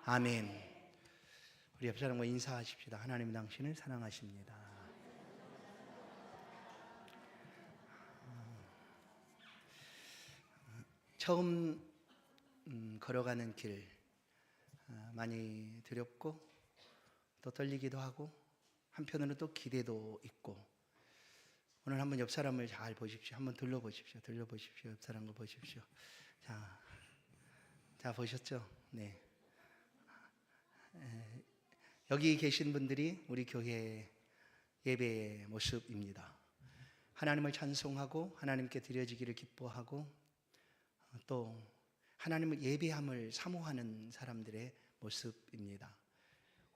아멘. 우리 옆 사람과 인사하십시다. 하나님 당신을 사랑하십니다. 처음 걸어가는 길 많이 두렵고 또 떨리기도 하고 한편으로는 또 기대도 있고, 오늘 한번 옆 사람을 잘 보십시오. 한번 둘러보십시오. 옆 사람을 보십시오. 자 보셨죠? 네. 여기 계신 분들이 우리 교회 예배의 모습입니다. 하나님을 찬송하고 하나님께 드려지기를 기뻐하고 또 하나님을 예배함을 사모하는 사람들의 모습입니다.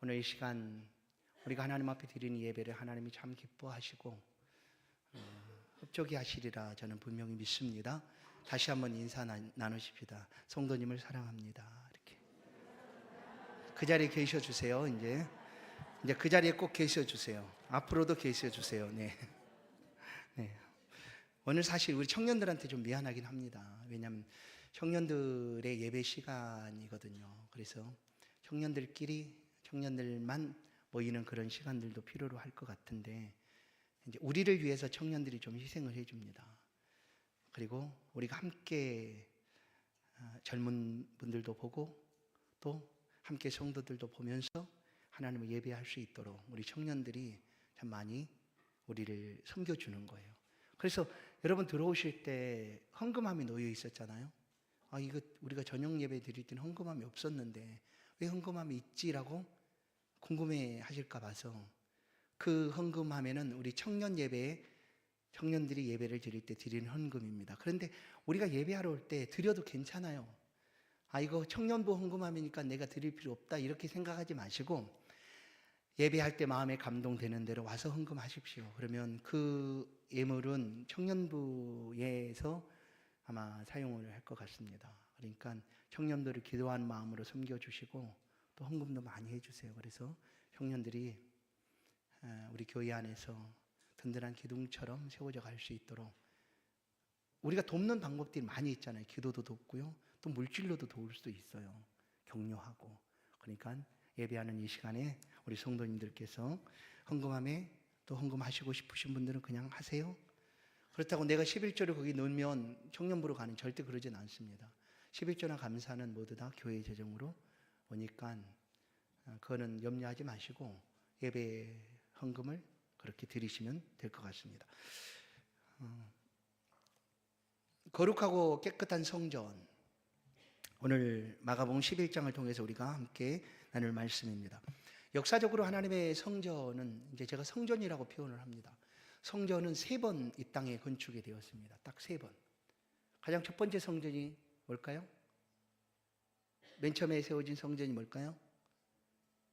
오늘 이 시간 우리가 하나님 앞에 드리는 예배를 하나님이 참 기뻐하시고 흡족히 하시리라 저는 분명히 믿습니다. 다시 한번 인사 나누십시다. 성도님을 사랑합니다. 이렇게 그 자리에 계셔 주세요. 이제 그 자리에 꼭 계셔 주세요. 앞으로도 계셔 주세요. 네. 오늘 사실 우리 청년들한테 좀 미안하긴 합니다. 왜냐하면 청년들의 예배 시간이거든요. 그래서 청년들만 모이는 그런 시간들도 필요로 할 것 같은데, 이제 우리를 위해서 청년들이 좀 희생을 해줍니다. 그리고 우리가 함께 젊은 분들도 보고 또 함께 성도들도 보면서 하나님을 예배할 수 있도록 우리 청년들이 참 많이 우리를 섬겨주는 거예요. 그래서 여러분 들어오실 때 헌금함이 놓여 있었잖아요. 이거 우리가 저녁 예배 드릴 때는 헌금함이 없었는데 왜 헌금함이 있지라고 궁금해 하실까 봐서, 그 헌금함에는 우리 청년들이 예배를 드릴 때 드리는 헌금입니다. 그런데 우리가 예배하러 올 때 드려도 괜찮아요. 이거 청년부 헌금함이니까 내가 드릴 필요 없다 이렇게 생각하지 마시고, 예배할 때 마음에 감동되는 대로 와서 헌금하십시오. 그러면 그 예물은 청년부에서 아마 사용을 할 것 같습니다. 그러니까 청년들을 기도하는 마음으로 섬겨주시고 또 헌금도 많이 해주세요. 그래서 청년들이 우리 교회 안에서 든든한 기둥처럼 세워져 갈 수 있도록, 우리가 돕는 방법들이 많이 있잖아요. 기도도 돕고요, 또 물질로도 도울 수도 있어요. 격려하고. 그러니까 예배하는 이 시간에 우리 성도님들께서 헌금함에 또 헌금하시고 싶으신 분들은 그냥 하세요. 그렇다고 내가 11조를 거기 넣으면 청년부로 가는, 절대 그러진 않습니다. 11조나 감사는 모두 다 교회 재정으로 오니까 그거는 염려하지 마시고 예배 헌금을 그렇게 드리시면 될 것 같습니다. 거룩하고 깨끗한 성전, 오늘 마가복음 11장을 통해서 우리가 함께 나눌 말씀입니다. 역사적으로 하나님의 성전은, 이제 제가 성전이라고 표현을 합니다. 성전은 3번 이 땅에 건축이 되었습니다. 딱 3번. 가장 첫 번째 성전이 뭘까요? 맨 처음에 세워진 성전이 뭘까요?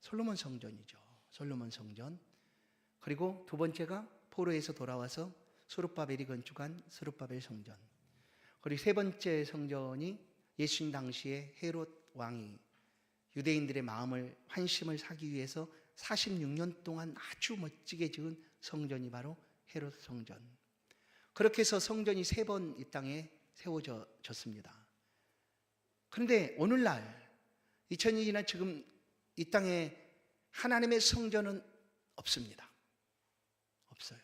솔로몬 성전이죠. 솔로몬 성전. 그리고 두 번째가 포로에서 돌아와서 스룹바벨이 건축한 스룹바벨 성전. 그리고 세 번째 성전이 예수님 당시에 헤롯 왕이 유대인들의 마음을, 환심을 사기 위해서 46년 동안 아주 멋지게 지은 성전이 바로 헤롯 성전. 그렇게 해서 성전이 3번 이 땅에 세워졌습니다. 그런데 오늘날 2000년이나 지금 이 땅에 하나님의 성전은 없습니다. 없어요.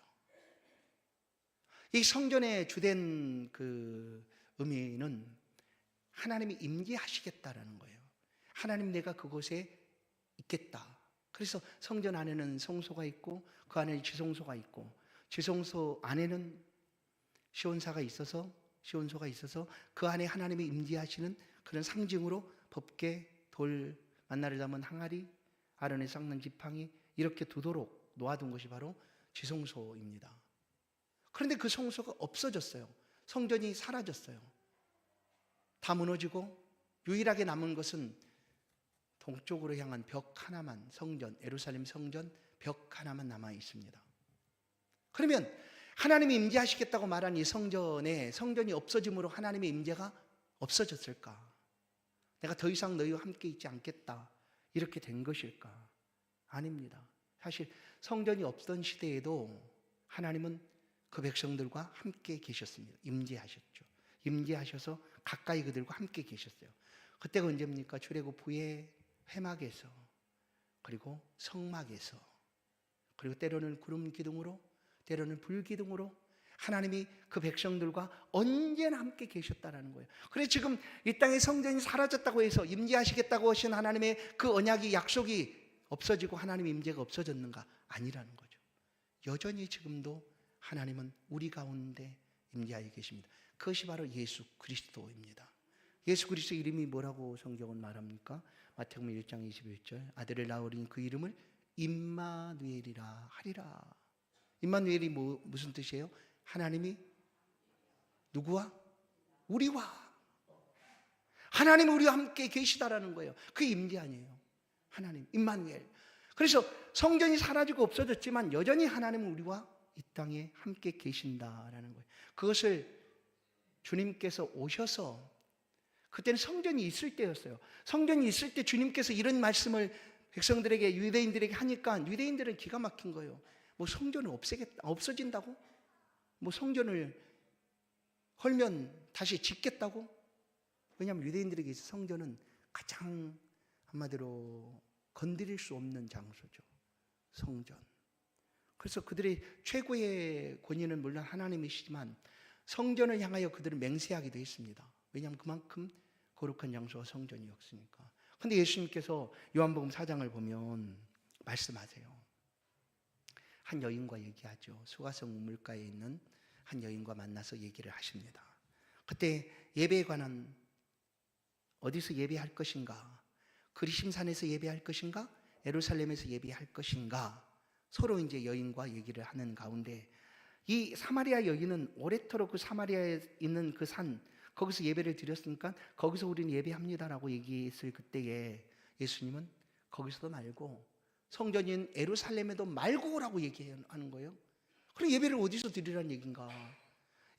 이 성전의 주된 그 의미는 하나님이 임재하시겠다라는 거예요. 하나님 내가 그곳에 있겠다. 그래서 성전 안에는 성소가 있고 그 안에 지성소가 있고, 지성소 안에는 시온소가 있어서 그 안에 하나님이 임재하시는 그런 상징으로 법궤, 돌, 만나를 담은 항아리, 아론의 닦는 지팡이, 이렇게 두도록 놓아둔 것이 바로 지성소입니다. 그런데 그 성소가 없어졌어요. 성전이 사라졌어요. 다 무너지고 유일하게 남은 것은 동쪽으로 향한 벽 하나만, 성전, 예루살렘 성전 벽 하나만 남아 있습니다. 그러면 하나님이 임재하시겠다고 말한 이 성전이 없어짐으로 하나님의 임재가 없어졌을까? 내가 더 이상 너희와 함께 있지 않겠다, 이렇게 된 것일까? 아닙니다. 사실 성전이 없던 시대에도 하나님은 그 백성들과 함께 계셨습니다. 임재하셨죠. 임재하셔서 가까이 그들과 함께 계셨어요. 그때가 언제입니까? 출애굽 후에 회막에서, 그리고 성막에서, 그리고 때로는 구름 기둥으로, 때로는 불 기둥으로 하나님이 그 백성들과 언제나 함께 계셨다라는 거예요. 그래서 지금 이 땅의 성전이 사라졌다고 해서 임재하시겠다고 하신 하나님의 그 언약이, 약속이 없어지고 하나님의 임재가 없어졌는가? 아니라는 거죠. 여전히 지금도 하나님은 우리 가운데 임재하여 계십니다. 그것이 바로 예수 그리스도입니다. 예수 그리스도 이름이 뭐라고 성경은 말합니까? 마태복음 1장 21절, 아들을 낳으리니 그 이름을 임마누엘이라 하리라. 임마누엘이 무슨 뜻이에요? 하나님이 누구와? 우리와. 하나님이 우리와 함께 계시다라는 거예요. 그 임재 아니에요. 하나님, 임마누엘. 그래서 성전이 사라지고 없어졌지만 여전히 하나님은 우리와 이 땅에 함께 계신다라는 거예요. 그것을 주님께서 오셔서, 그때는 성전이 있을 때였어요. 성전이 있을 때 주님께서 이런 말씀을 백성들에게, 유대인들에게 하니까 유대인들은 기가 막힌 거예요. 뭐 성전을 없어진다고? 뭐 성전을 헐면 다시 짓겠다고? 왜냐하면 유대인들에게 있어 성전은 가장 한마디로 건드릴 수 없는 장소죠. 성전. 그래서 그들의 최고의 권위는 물론 하나님이시지만 성전을 향하여 그들은 맹세하기도 했습니다. 왜냐하면 그만큼 거룩한 장소가 성전이었으니까. 그런데 예수님께서 요한복음 4장을 보면 말씀하세요. 한 여인과 얘기하죠. 수가성 우물가에 있는 한 여인과 만나서 얘기를 하십니다. 그때 예배에 관한, 어디서 예배할 것인가? 그리심산에서 예배할 것인가? 예루살렘에서 예배할 것인가? 서로 이제 여인과 얘기를 하는 가운데 이 사마리아 여인은 오래도록 그 사마리아에 있는 그 산, 거기서 예배를 드렸으니까 거기서 우리는 예배합니다라고 얘기했을 그때에 예수님은 거기서도 말고 성전인 예루살렘에도 말고 오라고 얘기하는 거예요. 그럼 예배를 어디서 드리라는 얘기인가?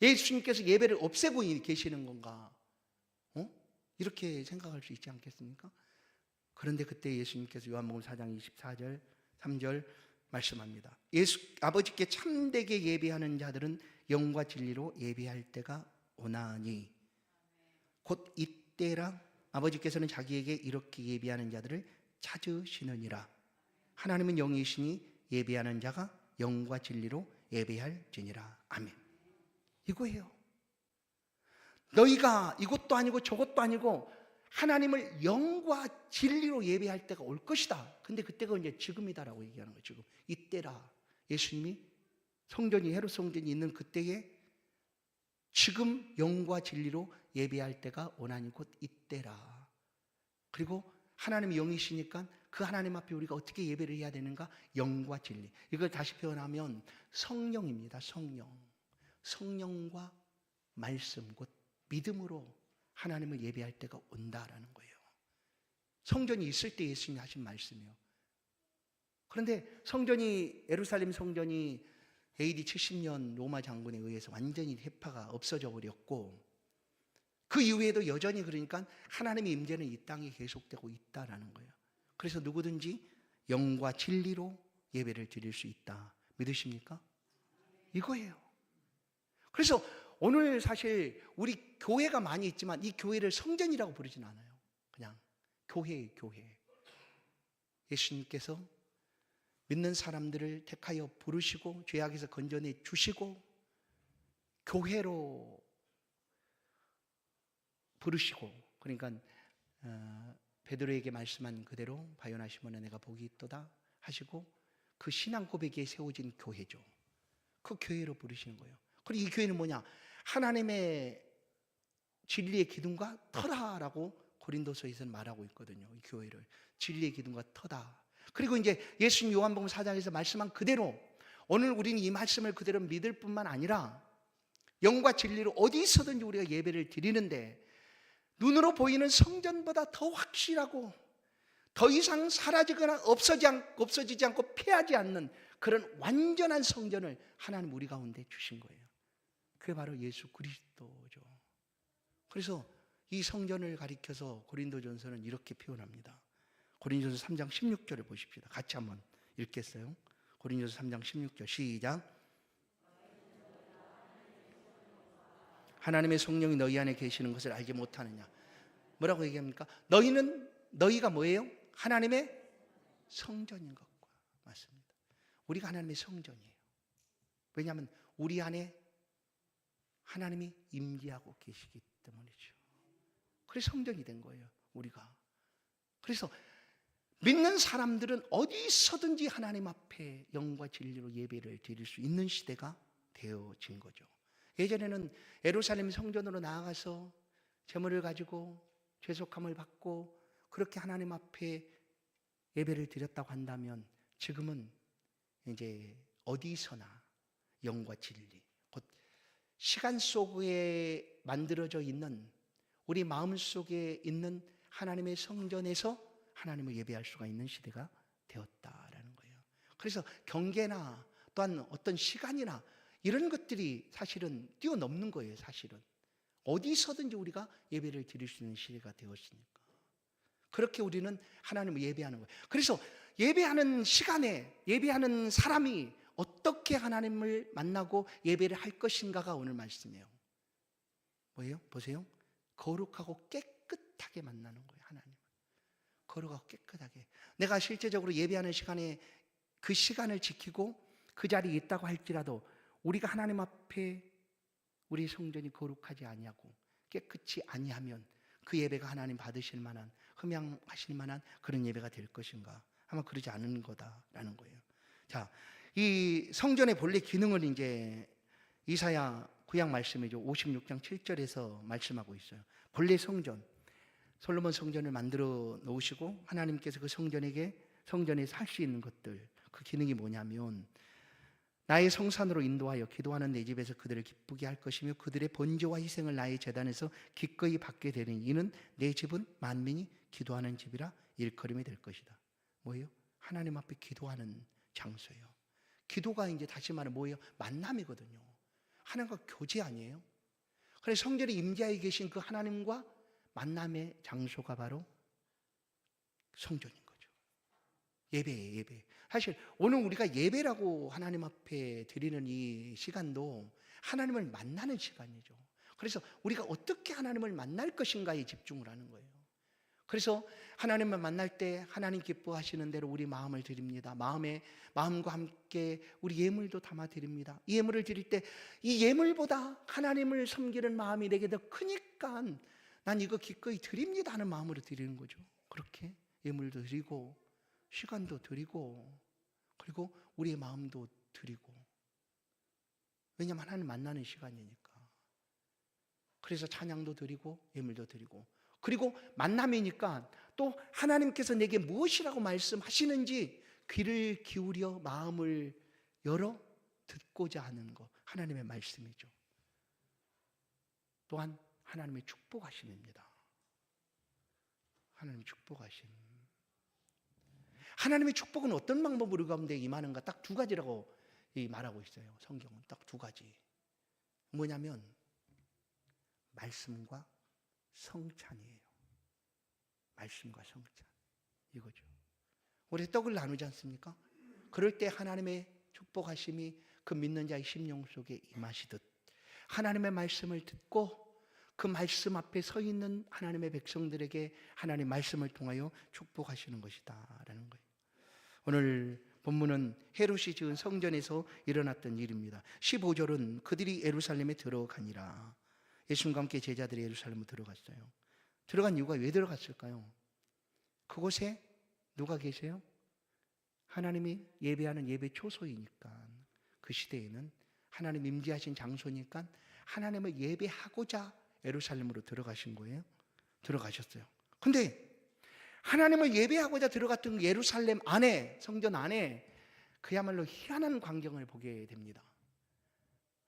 예수님께서 예배를 없애고 계시는 건가? 이렇게 생각할 수 있지 않겠습니까? 그런데 그때 예수님께서 요한복음 4장 24절 3절 말씀합니다. 아버지께 참되게 예배하는 자들은 영과 진리로 예배할 때가 오나니 곧 이때라 아버지께서는 자기에게 이렇게 예배하는 자들을 찾으시느니라. 하나님은 영이시니 예배하는 자가 영과 진리로 예배할지니라. 아멘. 이거예요. 너희가 이것도 아니고 저것도 아니고 하나님을 영과 진리로 예배할 때가 올 것이다. 근데 그때가 이제 지금이다라고 얘기하는 거예요. 지금 이때라. 예수님이 성전이, 헤롯 성전이 있는 그때에 지금 영과 진리로 예배할 때가 오나니 곧 이때라. 그리고 하나님이 영이시니까 그 하나님 앞에 우리가 어떻게 예배를 해야 되는가? 영과 진리. 이걸 다시 표현하면 성령입니다. 성령. 성령과 말씀, 곧 믿음으로 하나님을 예배할 때가 온다라는 거예요. 성전이 있을 때 예수님이 하신 말씀이에요. 그런데 성전이, 예루살렘 성전이 AD 70년 로마 장군에 의해서 완전히 해파가 없어져 버렸고 그 이후에도 여전히 그러니까 하나님의 임재는 이 땅에 계속되고 있다라는 거예요. 그래서 누구든지 영과 진리로 예배를 드릴 수 있다. 믿으십니까? 이거예요. 그래서 오늘 사실 우리 교회가 많이 있지만 이 교회를 성전이라고 부르진 않아요. 그냥 교회예요, 교회. 예수님께서 믿는 사람들을 택하여 부르시고 죄악에서 건져내 주시고 교회로 부르시고, 그러니까 베드로에게 말씀한 그대로 바요나 시몬아 내가 복이 있도다 하시고 그 신앙 고백에 세워진 교회죠. 그 교회로 부르시는 거예요. 그리고 이 교회는 뭐냐? 하나님의 진리의 기둥과 터다라고 고린도서에서는 말하고 있거든요. 이 교회를 진리의 기둥과 터다. 그리고 이제 예수님 요한복음 4장에서 말씀한 그대로 오늘 우리는 이 말씀을 그대로 믿을 뿐만 아니라 영과 진리로 어디 있어든지 우리가 예배를 드리는데 눈으로 보이는 성전보다 더 확실하고 더 이상 사라지거나 없어지지 않고 폐하지 않는 그런 완전한 성전을 하나님 우리 가운데 주신 거예요. 그게 바로 예수 그리스도죠. 그래서 이 성전을 가리켜서 고린도전서는 이렇게 표현합니다. 고린도전서 3장 16절을 보십시다. 같이 한번 읽겠어요. 고린도전서 3장 16절 시작. 하나님의 성령이 너희 안에 계시는 것을 알지 못하느냐. 뭐라고 얘기합니까? 너희가 뭐예요? 하나님의 성전인 것과 맞습니다. 우리가 하나님의 성전이에요. 왜냐하면 우리 안에 하나님이 임재하고 계시기 때문이죠. 그래서 성전이 된 거예요, 우리가. 그래서 믿는 사람들은 어디서든지 하나님 앞에 영과 진리로 예배를 드릴 수 있는 시대가 되어진 거죠. 예전에는 예루살렘 성전으로 나아가서 제물을 가지고 죄속함을 받고 그렇게 하나님 앞에 예배를 드렸다고 한다면, 지금은 이제 어디서나 영과 진리, 곧 시간 속에 만들어져 있는 우리 마음 속에 있는 하나님의 성전에서 하나님을 예배할 수가 있는 시대가 되었다라는 거예요. 그래서 경계나 또한 어떤 시간이나 이런 것들이 사실은 뛰어넘는 거예요. 사실은 어디서든지 우리가 예배를 드릴 수 있는 시대가 되었으니까 그렇게 우리는 하나님을 예배하는 거예요. 그래서 예배하는 시간에 예배하는 사람이 어떻게 하나님을 만나고 예배를 할 것인가가 오늘 말씀이에요. 뭐예요? 보세요. 거룩하고 깨끗하게 만나는 거예요. 하나님 거룩하고 깨끗하게. 내가 실제적으로 예배하는 시간에 그 시간을 지키고 그 자리에 있다고 할지라도 우리가 하나님 앞에 우리 성전이 거룩하지 아니하고 깨끗이 아니하면 그 예배가 하나님 받으실 만한, 흠양하실 만한 그런 예배가 될 것인가? 아마 그러지 않은 거다라는 거예요. 자, 이 성전의 본래 기능을 이제 이사야 구약 말씀이죠. 56장 7절에서 말씀하고 있어요. 본래 성전, 솔로몬 성전을 만들어 놓으시고 하나님께서 그 성전에 살 수 있는 것들, 그 기능이 뭐냐면 나의 성산으로 인도하여 기도하는 내 집에서 그들을 기쁘게 할 것이며 그들의 번제와 희생을 나의 제단에서 기꺼이 받게 되는 이는 내 집은 만민이 기도하는 집이라 일컬음이 될 것이다. 뭐예요? 하나님 앞에 기도하는 장소예요. 기도가 이제 다시 말하면 뭐예요? 만남이거든요. 하나님과 교제 아니에요? 그래서 성전에 임재하에 계신 그 하나님과 만남의 장소가 바로 성전인 거죠. 예배예요, 예배. 사실 오늘 우리가 예배라고 하나님 앞에 드리는 이 시간도 하나님을 만나는 시간이죠. 그래서 우리가 어떻게 하나님을 만날 것인가에 집중을 하는 거예요. 그래서 하나님을 만날 때 하나님 기뻐하시는 대로 우리 마음을 드립니다. 마음과 함께 우리 예물도 담아 드립니다. 이 예물을 드릴 때 이 예물보다 하나님을 섬기는 마음이 내게 더 크니까 난 이거 기꺼이 드립니다 하는 마음으로 드리는 거죠. 그렇게 예물도 드리고 시간도 드리고 그리고 우리의 마음도 드리고. 왜냐하면 하나님 만나는 시간이니까. 그래서 찬양도 드리고 예물도 드리고, 그리고 만남이니까 또 하나님께서 내게 무엇이라고 말씀하시는지 귀를 기울여 마음을 열어 듣고자 하는 것, 하나님의 말씀이죠. 또한 하나님의 축복하심입니다. 하나님의 축복하심. 하나님의 축복은 어떤 방법으로 가운데 임하는가? 딱 두 가지라고 말하고 있어요. 성경은 딱 두 가지. 뭐냐면 말씀과 성찬이에요. 말씀과 성찬, 이거죠. 우리 떡을 나누지 않습니까? 그럴 때 하나님의 축복하심이 그 믿는 자의 심령 속에 임하시듯 하나님의 말씀을 듣고 그 말씀 앞에 서 있는 하나님의 백성들에게 하나님의 말씀을 통하여 축복하시는 것이다 라는 거예요. 오늘 본문은 헤롯이 지은 성전에서 일어났던 일입니다. 15절은 그들이 예루살렘에 들어가니라. 예수님과 함께 제자들이 예루살렘에 들어갔어요. 들어간 이유가 왜 들어갔을까요? 그곳에 누가 계세요? 하나님이 예배하는 예배 초소이니까, 그 시대에는 하나님 임재하신 장소니까 하나님을 예배하고자 예루살렘으로 들어가신 거예요. 들어가셨어요. 근데 하나님을 예배하고자 들어갔던 예루살렘 안에, 성전 안에 그야말로 희한한 광경을 보게 됩니다.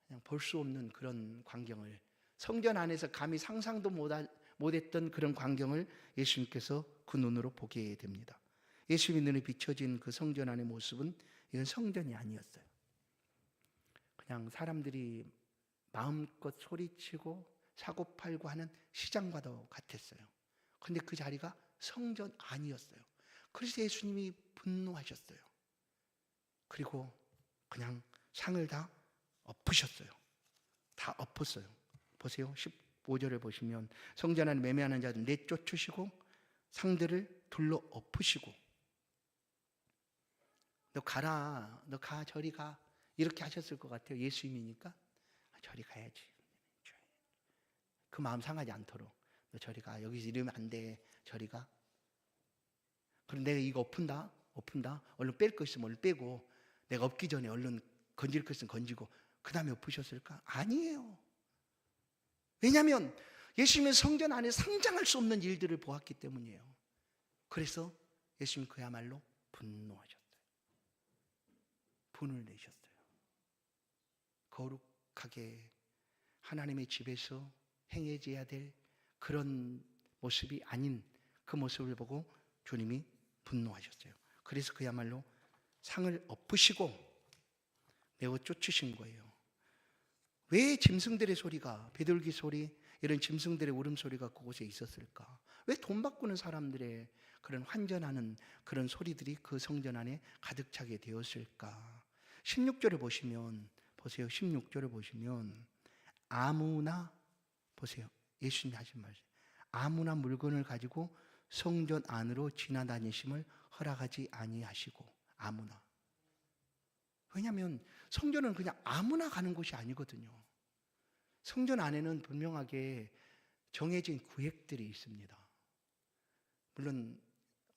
그냥 볼 수 없는 그런 광경을, 성전 안에서 감히 상상도 못했던 그런 광경을 예수님께서 그 눈으로 보게 됩니다. 예수님의 눈에 비춰진 그 성전 안의 모습은 이건 성전이 아니었어요. 그냥 사람들이 마음껏 소리치고 사고팔고 하는 시장과도 같았어요. 그런데 그 자리가 성전 아니었어요. 그래서 예수님이 분노하셨어요. 그리고 그냥 상을 다 엎으셨어요. 다 엎었어요. 보세요. 15절을 보시면 성전 안에 매매하는 자들 내쫓으시고 상들을 둘러 엎으시고 너 가라, 너 가, 저리 가, 이렇게 하셨을 것 같아요. 예수님이니까 저리 가야지. 그 마음 상하지 않도록 너 저리 가, 여기서 이러면 안 돼, 저리 가. 그럼 내가 이거 엎은다, 얼른 뺄 거 있으면 얼른 빼고, 내가 엎기 전에 얼른 건질 거 있으면 건지고, 그 다음에 엎으셨을까? 아니에요. 왜냐하면 예수님의 성전 안에 상상할 수 없는 일들을 보았기 때문이에요. 그래서 예수님 그야말로 분노하셨어요. 분을 내셨어요. 거룩하게 하나님의 집에서 행해져야 될 그런 모습이 아닌 그 모습을 보고 주님이 분노하셨어요. 그래서 그야말로 상을 엎으시고 내어 쫓으신 거예요. 왜 짐승들의 소리가, 비둘기 소리, 이런 짐승들의 울음소리가 그곳에 있었을까? 왜 돈 바꾸는 사람들의 그런 환전하는 그런 소리들이 그 성전 안에 가득 차게 되었을까? 16절을 보시면, 보세요. 16절을 보시면 아무나, 보세요. 예수님이 하신 말씀, 아무나 물건을 가지고 성전 안으로 지나다니심을 허락하지 아니하시고. 아무나. 왜냐하면 성전은 그냥 아무나 가는 곳이 아니거든요. 성전 안에는 분명하게 정해진 구획들이 있습니다. 물론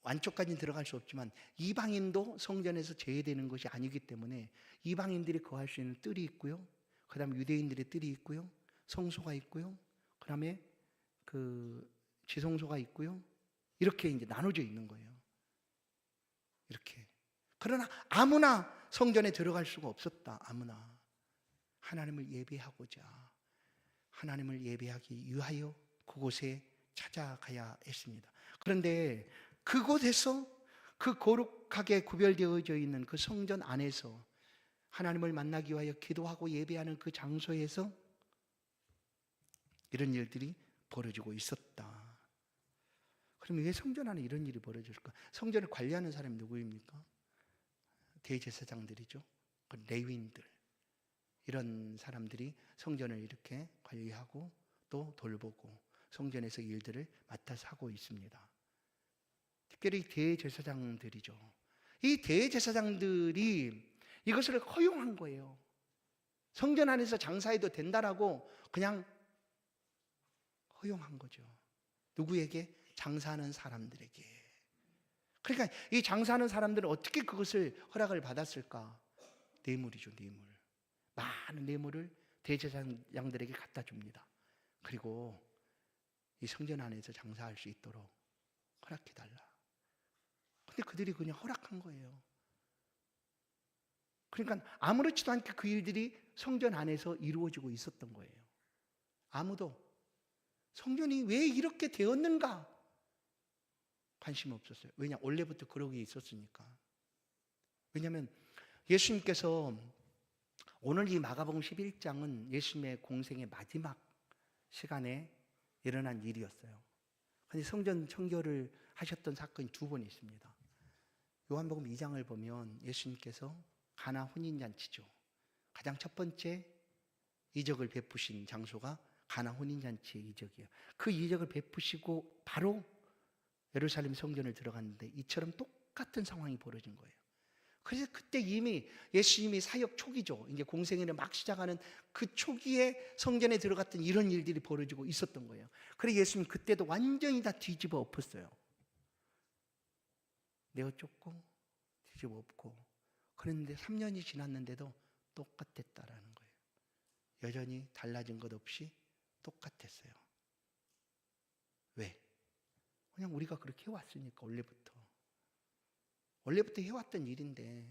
안쪽까지는 들어갈 수 없지만 이방인도 성전에서 제외되는 것이 아니기 때문에 이방인들이 거할 수 있는 뜰이 있고요, 그 다음에 유대인들의 뜰이 있고요, 성소가 있고요, 그 다음에 그 지성소가 있고요, 이렇게 이제 나눠져 있는 거예요. 이렇게. 그러나 아무나 성전에 들어갈 수가 없었다. 아무나 하나님을 예배하고자, 하나님을 예배하기 위하여 그곳에 찾아가야 했습니다. 그런데 그곳에서, 그 거룩하게 구별되어져 있는 그 성전 안에서 하나님을 만나기 위하여 기도하고 예배하는 그 장소에서 이런 일들이 벌어지고 있었다. 그럼 왜 성전 안에 이런 일이 벌어질까? 성전을 관리하는 사람이 누구입니까? 대제사장들이죠. 레위인들, 이런 사람들이 성전을 이렇게 관리하고 또 돌보고 성전에서 일들을 맡아서 하고 있습니다. 특별히 대제사장들이죠. 이 대제사장들이 이것을 허용한 거예요. 성전 안에서 장사해도 된다라고 그냥 허용한 거죠. 누구에게? 장사하는 사람들에게. 그러니까 이 장사하는 사람들은 어떻게 그것을 허락을 받았을까? 뇌물이죠, 뇌물. 많은 뇌물을 대제사장들에게 갖다 줍니다. 그리고 이 성전 안에서 장사할 수 있도록 허락해달라. 근데 그들이 그냥 허락한 거예요. 그러니까 아무렇지도 않게 그 일들이 성전 안에서 이루어지고 있었던 거예요. 아무도 성전이 왜 이렇게 되었는가 관심 없었어요. 왜냐? 원래부터 그러게 있었으니까. 왜냐하면 예수님께서, 오늘 이 마가복음 11장은 예수님의 공생의 마지막 시간에 일어난 일이었어요. 근데 성전 청결을 하셨던 사건이 두 번 있습니다. 요한복음 2장을 보면 예수님께서 가나 혼인잔치죠. 가장 첫 번째 이적을 베푸신 장소가 가나 혼인잔치의 이적이에요. 그 이적을 베푸시고 바로 예루살렘 성전을 들어갔는데 이처럼 똑같은 상황이 벌어진 거예요. 그래서 그때 이미 예수님이 사역 초기죠. 이제 공생애를 막 시작하는 그 초기에 성전에 들어갔던 이런 일들이 벌어지고 있었던 거예요. 그래서 예수님 그때도 완전히 다 뒤집어 엎었어요. 내어 쫓고 뒤집어 엎고. 그런데 3년이 지났는데도 똑같았다라는 거예요. 여전히 달라진 것 없이 똑같았어요. 왜? 그냥 우리가 그렇게 해왔으니까. 원래부터 해왔던 일인데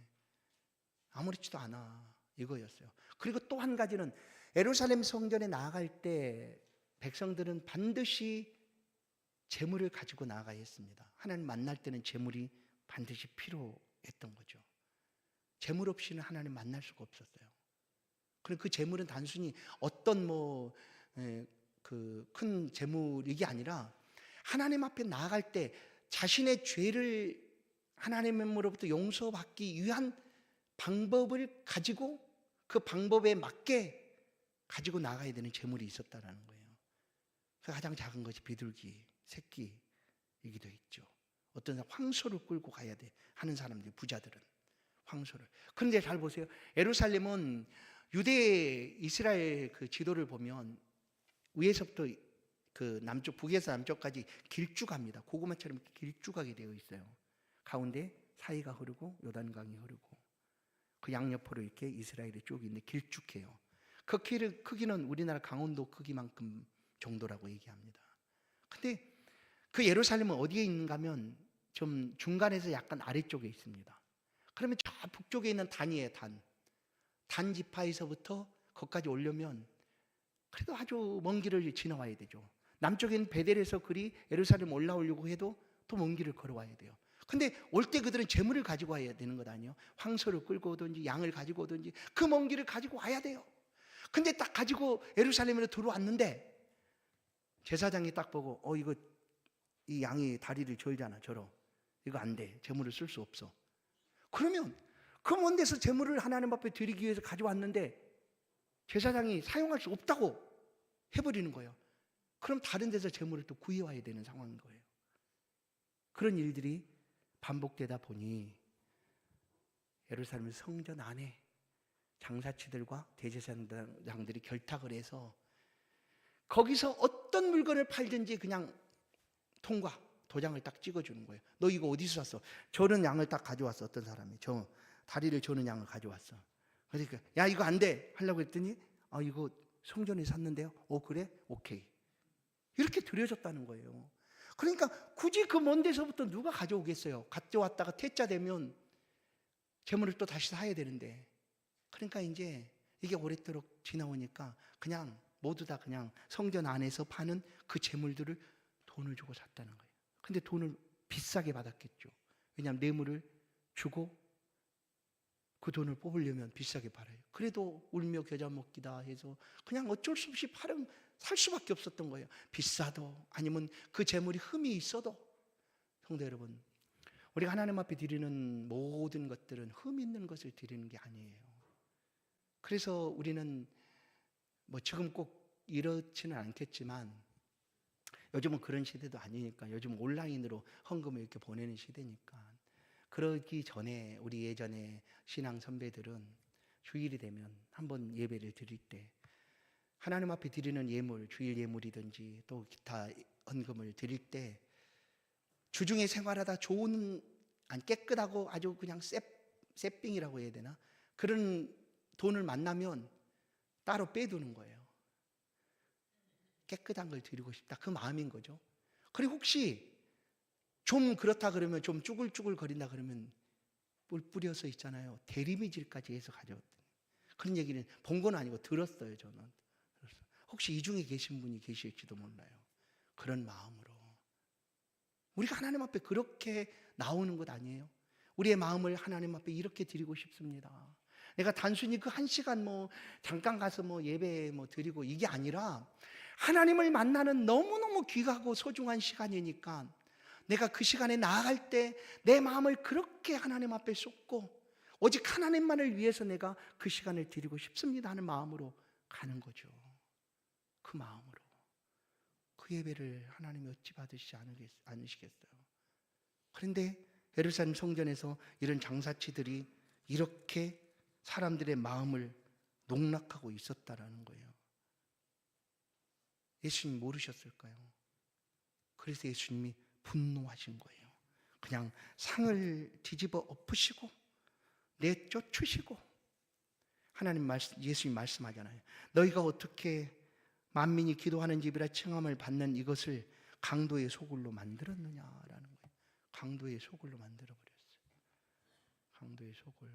아무렇지도 않아, 이거였어요. 그리고 또 한 가지는 예루살렘 성전에 나아갈 때 백성들은 반드시 제물을 가지고 나아가야 했습니다. 하나님 만날 때는 제물이 반드시 필요했던 거죠. 제물 없이는 하나님 만날 수가 없었어요. 그리고 그 제물은 단순히 어떤 그 큰 제물이 아니라 하나님 앞에 나아갈 때 자신의 죄를 하나님으로부터 용서받기 위한 방법을 가지고 그 방법에 맞게 가지고 나가야 되는 제물이 있었다라는 거예요. 그 가장 작은 것이 비둘기 새끼이기도 했죠. 어떤 사람 황소를 끌고 가야 돼 하는 사람들, 부자들은 황소를. 그런데 잘 보세요. 예루살렘은 유대 이스라엘 그 지도를 보면 위에서부터 그 남쪽, 북에서 남쪽까지 길쭉합니다. 고구마처럼 길쭉하게 되어 있어요. 가운데 사이가 흐르고 요단강이 흐르고 그 양옆으로 이렇게 이스라엘의 쪽이 있는데 길쭉해요. 그 크기는 우리나라 강원도 크기만큼 정도라고 얘기합니다. 근데 그 예루살렘은 어디에 있는가 하면 좀 중간에서 약간 아래쪽에 있습니다. 그러면 저 북쪽에 있는 단이에요. 단 지파에서부터 거기까지 오려면 그래도 아주 먼 길을 지나와야 되죠. 남쪽에 있는 베델에서 그리 예루살렘 올라오려고 해도 또 먼 길을 걸어와야 돼요. 근데 올 때 그들은 재물을 가지고 와야 되는 것 아니에요? 황소를 끌고 오든지 양을 가지고 오든지 그 먼 길을 가지고 와야 돼요. 근데 딱 가지고 예루살렘으로 들어왔는데 제사장이 딱 보고 이거 이 양이 다리를 절잖아. 절어. 이거 안 돼. 재물을 쓸 수 없어. 그러면 그 먼 데서 재물을 하나님 앞에 드리기 위해서 가져왔는데 제사장이 사용할 수 없다고 해버리는 거예요. 그럼 다른 데서 재물을 또 구해와야 되는 상황인 거예요. 그런 일들이 반복되다 보니 예루살렘 성전 안에 장사치들과 대제사장들이 결탁을 해서 거기서 어떤 물건을 팔든지 그냥 통과, 도장을 딱 찍어주는 거예요. 너 이거 어디서 샀어? 저는 양을 딱 가져왔어. 어떤 사람이 저 다리를 저는 양을 가져왔어. 그러니까 야 이거 안 돼 하려고 했더니 이거 성전에 샀는데요. 그래? 오케이. 이렇게 들여졌다는 거예요. 그러니까 굳이 그 먼 데서부터 누가 가져오겠어요? 가져왔다가 퇴짜 되면 재물을 또 다시 사야 되는데. 그러니까 이제 이게 오랫도록 지나오니까 그냥 모두 다 그냥 성전 안에서 파는 그 재물들을 돈을 주고 샀다는 거예요. 근데 돈을 비싸게 받았겠죠. 왜냐하면 뇌물을 주고 그 돈을 뽑으려면 비싸게 팔아요. 그래도 울며 겨자 먹기다 해서 그냥 어쩔 수 없이 살 수밖에 없었던 거예요. 비싸도 아니면 그 재물이 흠이 있어도. 성도 여러분, 우리가 하나님 앞에 드리는 모든 것들은 흠 있는 것을 드리는 게 아니에요. 그래서 우리는 지금 꼭 이렇지는 않겠지만 요즘은 그런 시대도 아니니까, 요즘 온라인으로 헌금을 이렇게 보내는 시대니까, 그러기 전에 우리 예전에 신앙 선배들은 주일이 되면 한번 예배를 드릴 때 하나님 앞에 드리는 예물, 주일 예물이든지 또 기타 헌금을 드릴 때 주중에 생활하다 좋은, 깨끗하고 아주 그냥 쎄삥이라고 해야 되나? 그런 돈을 만나면 따로 빼두는 거예요. 깨끗한 걸 드리고 싶다. 그 마음인 거죠. 그리고 혹시 좀 그렇다 그러면 좀 쭈글쭈글 거린다 그러면 뿔 뿌려서 있잖아요. 대리미질까지 해서 가져왔더니. 그런 얘기는 본 건 아니고 들었어요. 저는. 혹시 이 중에 계신 분이 계실지도 몰라요. 그런 마음으로. 우리가 하나님 앞에 그렇게 나오는 것 아니에요? 우리의 마음을 하나님 앞에 이렇게 드리고 싶습니다. 내가 단순히 그 1시간 잠깐 가서 예배 드리고 이게 아니라 하나님을 만나는 너무너무 귀하고 소중한 시간이니까 내가 그 시간에 나아갈 때 내 마음을 그렇게 하나님 앞에 쏟고 오직 하나님만을 위해서 내가 그 시간을 드리고 싶습니다 하는 마음으로 가는 거죠. 그 마음으로. 그 예배를 하나님이 어찌 받으시지 않으시겠어요? 그런데 예루살렘 성전에서 이런 장사치들이 이렇게 사람들의 마음을 농락하고 있었다라는 거예요. 예수님 모르셨을까요? 그래서 예수님이 분노하신 거예요. 그냥 상을 뒤집어 엎으시고 내쫓으시고 예수님 말씀하잖아요. 너희가 어떻게 만민이 기도하는 집이라 칭함을 받는 이것을 강도의 소굴로 만들었느냐라는 거예요. 강도의 소굴로 만들어버렸어요. 강도의 소굴.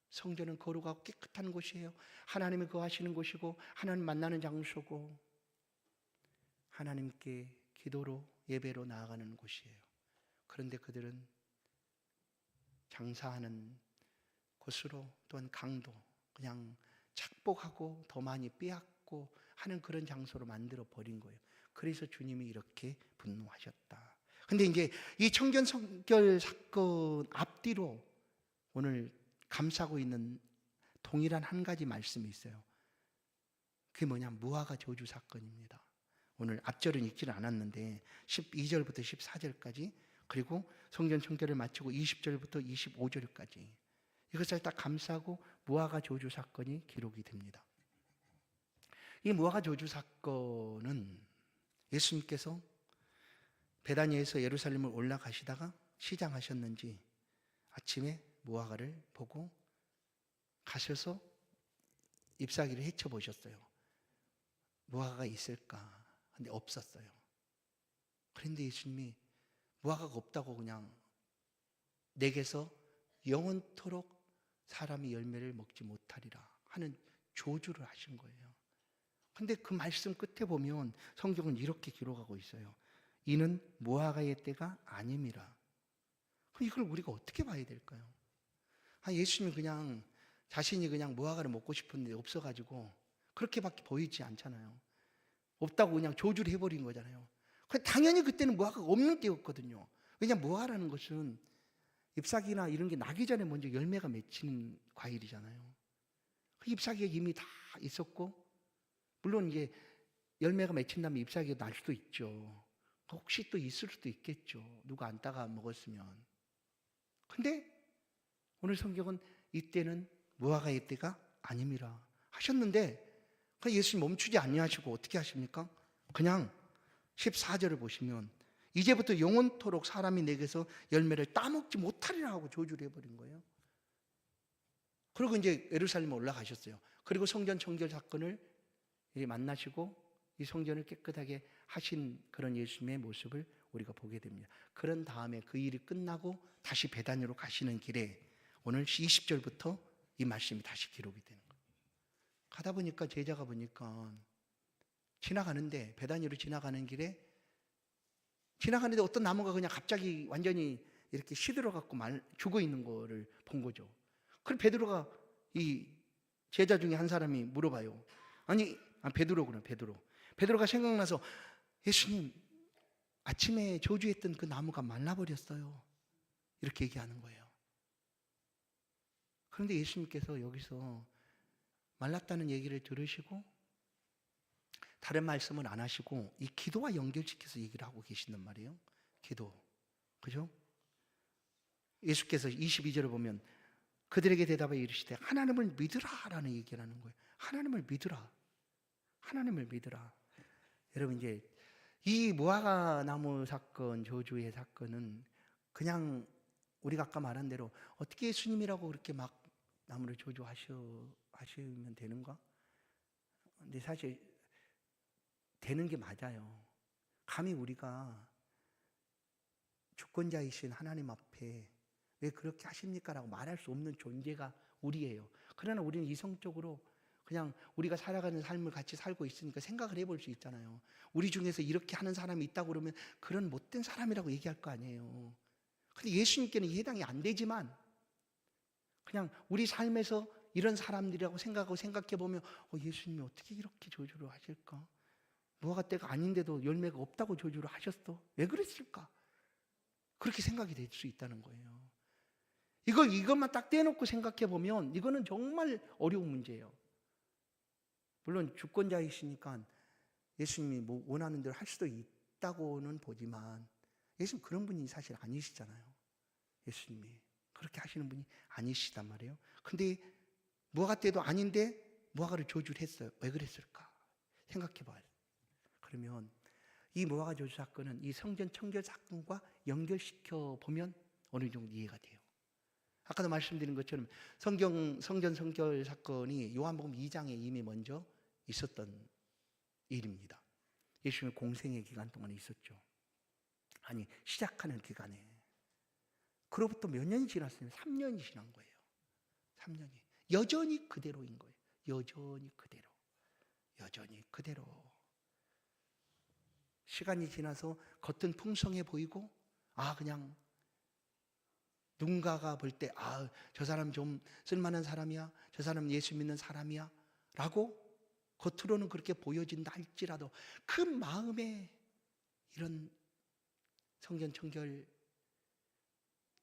성전은 거룩하고 깨끗한 곳이에요. 하나님이 거하시는 곳이고 하나님 만나는 장소고 하나님께 기도로 예배로 나아가는 곳이에요. 그런데 그들은 장사하는 곳으로 또한 강도, 그냥 착복하고 더 많이 빼앗고 하는 그런 장소로 만들어 버린 거예요. 그래서 주님이 이렇게 분노하셨다. 근데 이제 이 청년 성결 사건 앞뒤로 오늘 감싸고 있는 동일한 한 가지 말씀이 있어요. 그게 뭐냐? 무화과 저주 사건입니다. 오늘 앞절은 읽지는 않았는데 12절부터 14절까지 그리고 성전 청결을 마치고 20절부터 25절까지 이것을 다 감싸고 무화과 저주 사건이 기록이 됩니다. 이 무화과 저주 사건은 예수님께서 베다니에서 예루살렘을 올라가시다가 시장하셨는지 아침에 무화과를 보고 가셔서 잎사귀를 헤쳐보셨어요. 무화과가 있을까? 근데 없었어요. 그런데 예수님이 무화과가 없다고 그냥 내게서 영원토록 사람이 열매를 먹지 못하리라 하는 조주를 하신 거예요. 근데 그 말씀 끝에 보면 성경은 이렇게 기록하고 있어요. 이는 무화과의 때가 아님이라. 그럼 이걸 우리가 어떻게 봐야 될까요? 예수님이 그냥 자신이 그냥 무화과를 먹고 싶은데 없어가지고 그렇게밖에 보이지 않잖아요. 없다고 그냥 조주를 해버린 거잖아요. 당연히 그때는 무화과가 없는 때였거든요. 왜냐하면 무화과라는 것은 잎사귀나 이런 게 나기 전에 먼저 열매가 맺히는 과일이잖아요. 그 잎사귀가 이미 다 있었고, 물론 이제 열매가 맺힌 다음에 잎사귀가 날 수도 있죠. 혹시 또 있을 수도 있겠죠. 누가 안 따가 먹었으면. 근데 오늘 성경은 이때는 무화과의 때가 아님이라 하셨는데, 예수님 멈추지 아니하시고 어떻게 하십니까? 그냥 14절을 보시면 이제부터 영원토록 사람이 내게서 열매를 따먹지 못하리라 하고 조주를 해버린 거예요. 그리고 이제 예루살렘에 올라가셨어요. 그리고 성전 청결 사건을 만나시고 이 성전을 깨끗하게 하신 그런 예수님의 모습을 우리가 보게 됩니다. 그런 다음에 그 일이 끝나고 다시 베다니로 가시는 길에 오늘 20절부터 이 말씀이 다시 기록이 되는 거예요. 가다 보니까 제자가 보니까 지나가는데, 베다니로 지나가는 길에 지나가는데 어떤 나무가 그냥 갑자기 완전히 이렇게 시들어갖고 죽어 있는 거를 본 거죠. 그럼 베드로가, 이 제자 중에 한 사람이 물어봐요. 베드로구나, 베드로가 생각나서 예수님, 아침에 저주했던 그 나무가 말라버렸어요. 이렇게 얘기하는 거예요. 그런데 예수님께서 여기서 말랐다는 얘기를 들으시고 다른 말씀은 안 하시고 이 기도와 연결시켜서 얘기를 하고 계신단 말이에요. 기도. 그죠? 예수께서 22절을 보면 그들에게 대답하여 이르시되 하나님을 믿으라라는 얘기를 하는 거예요. 하나님을 믿으라. 하나님을 믿으라. 여러분, 이제 이 무화과 나무 사건, 저주의 사건은 그냥 우리가 아까 말한 대로 어떻게 예수님이라고 그렇게 막 나무를 저주하시면 되는가? 근데 사실 되는 게 맞아요. 감히 우리가 주권자이신 하나님 앞에 왜 그렇게 하십니까? 라고 말할 수 없는 존재가 우리예요. 그러나 우리는 이성적으로 그냥 우리가 살아가는 삶을 같이 살고 있으니까 생각을 해볼 수 있잖아요. 우리 중에서 이렇게 하는 사람이 있다고 그러면 그런 못된 사람이라고 얘기할 거 아니에요. 근데 예수님께는 해당이 안 되지만 그냥 우리 삶에서 이런 사람들이라고 생각해보면 예수님이 어떻게 이렇게 저주를 하실까? 무화과 때가 아닌데도 열매가 없다고 저주를 하셨어? 왜 그랬을까? 그렇게 생각이 될 수 있다는 거예요. 이것만 딱 떼놓고 생각해보면 이거는 정말 어려운 문제예요. 물론 주권자이시니까 예수님이 뭐 원하는 대로 할 수도 있다고는 보지만 예수님 그런 분이 사실 아니시잖아요. 예수님이 그렇게 하시는 분이 아니시단 말이에요. 근데 무화과 때도 아닌데 무화과를 저주를 했어요. 왜 그랬을까? 생각해봐요. 그러면 이 무화과 저주 사건은 이 성전 청결 사건과 연결시켜 보면 어느 정도 이해가 돼요. 아까도 말씀드린 것처럼 성전 청결 사건이 요한복음 2장에 이미 먼저 있었던 일입니다. 예수님의 공생의 기간 동안에 있었죠. 시작하는 기간에. 그로부터 몇 년이 지났어요? 3년이 지난 거예요. 3년이. 여전히 그대로인 거예요. 여전히 그대로. 시간이 지나서 겉은 풍성해 보이고 그냥 누군가가 볼 때 저 사람 좀 쓸만한 사람이야, 저 사람 예수 믿는 사람이야 라고 겉으로는 그렇게 보여진다 할지라도 그 마음에 이런 성전 청결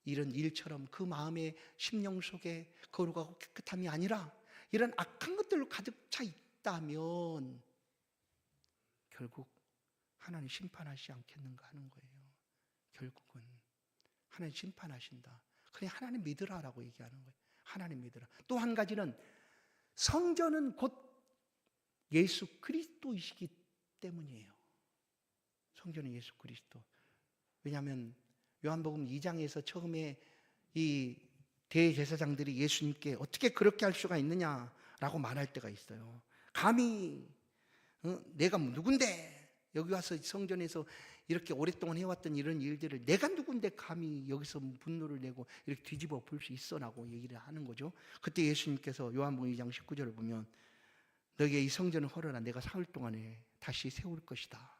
이런 일처럼 그 마음의 심령 속에 거룩하고 깨끗함이 아니라 이런 악한 것들로 가득 차 있다면 결국 하나님 심판하시지 않겠는가 하는 거예요. 결국은 하나님 심판하신다. 그냥 하나님 믿으라라고 얘기하는 거예요. 하나님 믿으라. 또 한 가지는 성전은 곧 예수 그리스도이시기 때문이에요. 성전은 예수 그리스도. 왜냐하면 요한복음 2장에서 처음에 이 대제사장들이 예수님께 어떻게 그렇게 할 수가 있느냐라고 말할 때가 있어요. 감히 내가 누군데 여기 와서 성전에서 이렇게 오랫동안 해왔던 이런 일들을 내가 누군데 감히 여기서 분노를 내고 이렇게 뒤집어 볼 수 있어라고 얘기를 하는 거죠. 그때 예수님께서 요한복음 2장 19절을 보면 너희의 이 성전을 헐어라 내가 사흘 동안에 다시 세울 것이다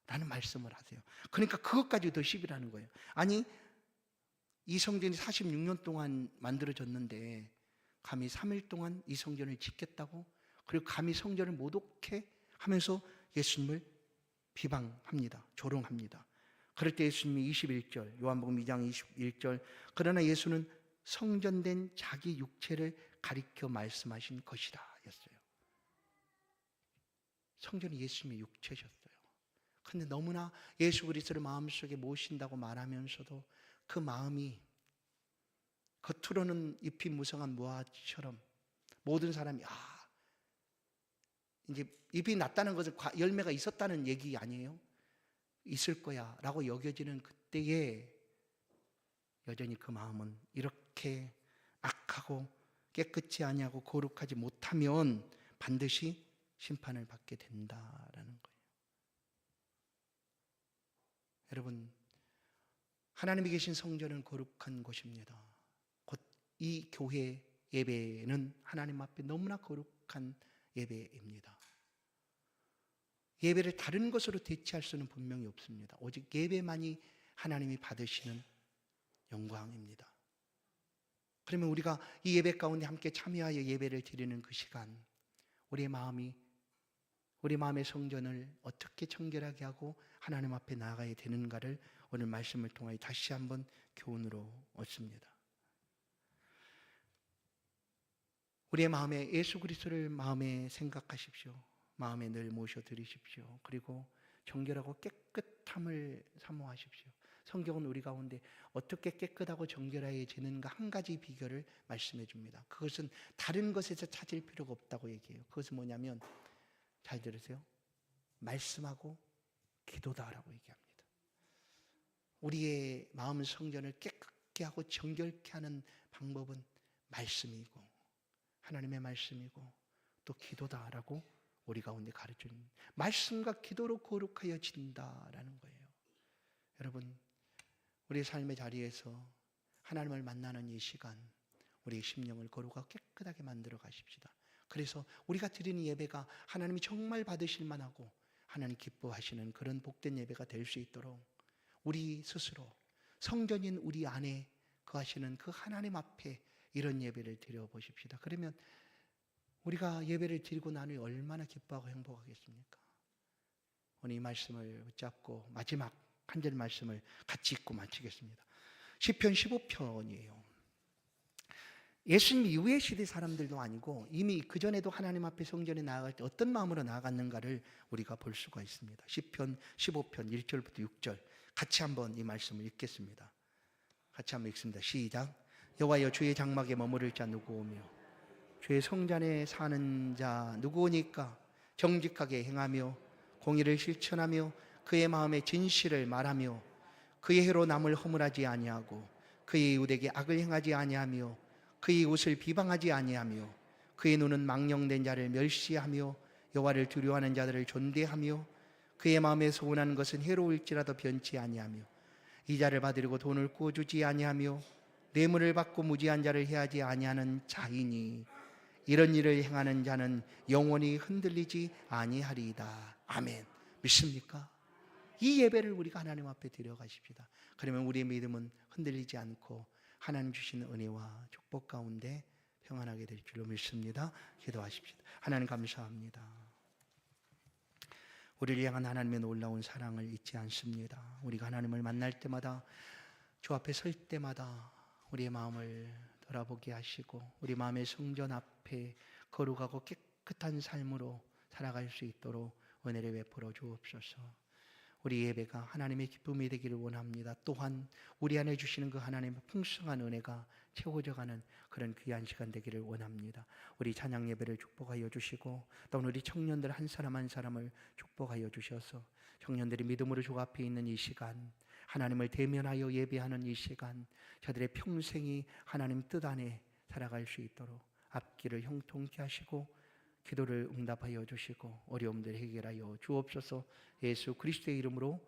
라는 말씀을 하세요. 그러니까 그것까지 더 시비라는 거예요. 아니 이 성전이 46년 동안 만들어졌는데 감히 3일 동안 이 성전을 짓겠다고, 그리고 감히 성전을 모독해 하면서 예수님을 비방합니다. 조롱합니다. 그럴 때 예수님이 21절 요한복음 2장 21절 그러나 예수는 성전된 자기 육체를 가리켜 말씀하신 것이다 였어요. 성전이 예수님의 육체셨어요. 근데 너무나 예수 그리스도를 마음속에 모신다고 말하면서도 그 마음이 겉으로는 잎이 무성한 무화처럼 모든 사람이 이제 잎이 났다는 것은 열매가 있었다는 얘기 아니에요? 있을 거야 라고 여겨지는 그때에 여전히 그 마음은 이렇게 악하고 깨끗지 아니하고 거룩하지 못하면 반드시 심판을 받게 된다라는 거예요. 여러분, 하나님이 계신 성전은 거룩한 곳입니다. 곧 이 교회 예배는 하나님 앞에 너무나 거룩한 예배입니다. 예배를 다른 것으로 대체할 수는 분명히 없습니다. 오직 예배만이 하나님이 받으시는 영광입니다. 그러면 우리가 이 예배 가운데 함께 참여하여 예배를 드리는 그 시간, 우리 마음의 성전을 어떻게 청결하게 하고 하나님 앞에 나아가야 되는가를 오늘 말씀을 통하여 다시 한번 교훈으로 얻습니다. 우리의 마음에 예수 그리스도를 마음에 생각하십시오. 마음에 늘 모셔드리십시오. 그리고 정결하고 깨끗함을 사모하십시오. 성경은 우리 가운데 어떻게 깨끗하고 정결해지는가 한 가지 비결을 말씀해 줍니다. 그것은 다른 것에서 찾을 필요가 없다고 얘기해요. 그것은 뭐냐면, 잘 들으세요. 말씀하고 기도다라고 얘기합니다. 우리의 마음 성전을 깨끗게 하고 정결케 하는 방법은 말씀이고 하나님의 말씀이고 또 기도다라고 우리 가운데 가르쳐주는, 말씀과 기도로 거룩하여진다라는 거예요. 여러분, 우리의 삶의 자리에서 하나님을 만나는 이 시간, 우리의 심령을 거룩하고 깨끗하게 만들어 가십시다. 그래서 우리가 드리는 예배가 하나님이 정말 받으실 만하고 하나님 기뻐하시는 그런 복된 예배가 될 수 있도록 우리 스스로 성전인 우리 안에 거하시는 그 하나님 앞에 이런 예배를 드려보십시다. 그러면 우리가 예배를 드리고 나니 얼마나 기뻐하고 행복하겠습니까? 오늘 이 말씀을 붙잡고 마지막 한 절 말씀을 같이 읽고 마치겠습니다. 시편 15편이에요. 예수님 이후의 시대 사람들도 아니고 이미 그전에도 하나님 앞에 성전에 나아갈 때 어떤 마음으로 나아갔는가를 우리가 볼 수가 있습니다. 시편 15편 1절부터 6절 같이 한번 이 말씀을 읽겠습니다. 같이 한번 읽습니다. 시작. 여호와여, 주의 장막에 머무를 자 누구오며 주의 성전에 사는 자 누구오니까? 정직하게 행하며 공의를 실천하며 그의 마음에 진실을 말하며 그의 혀로 남을 허물하지 아니하고 그의 이웃에게 악을 행하지 아니하며 그의 이웃을 비방하지 아니하며 그의 눈은 망령된 자를 멸시하며 여호와를 두려워하는 자들을 존대하며 그의 마음에 소원하는 것은 해로울지라도 변치 아니하며 이자를 받으려고 돈을 꾸어주지 아니하며 뇌물을 받고 무지한 자를 해하지 아니하는 자이니 이런 일을 행하는 자는 영원히 흔들리지 아니하리이다. 아멘. 믿습니까? 이 예배를 우리가 하나님 앞에 드려가십시다. 그러면 우리의 믿음은 흔들리지 않고 하나님 주시는 은혜와 축복 가운데 평안하게 될 줄로 믿습니다. 기도하십시다. 하나님 감사합니다. 우리를 향한 하나님의 놀라운 사랑을 잊지 않습니다. 우리가 하나님을 만날 때마다, 주 앞에 설 때마다 우리의 마음을 돌아보게 하시고 우리 마음의 성전 앞에 거룩하고 깨끗한 삶으로 살아갈 수 있도록 은혜를 베풀어 주옵소서. 우리 예배가 하나님의 기쁨이 되기를 원합니다. 또한 우리 안에 주시는 그 하나님의 풍성한 은혜가 채워져가는 그런 귀한 시간 되기를 원합니다. 우리 찬양 예배를 축복하여 주시고 또한 우리 청년들 한 사람 한 사람을 축복하여 주셔서 청년들이 믿음으로 주 앞에 있는 이 시간, 하나님을 대면하여 예배하는 이 시간, 저들의 평생이 하나님 뜻 안에 살아갈 수 있도록 앞길을 형통케 하시고 기도를 응답하여 주시고 어려움들 해결하여 주옵소서. 예수 그리스도의 이름으로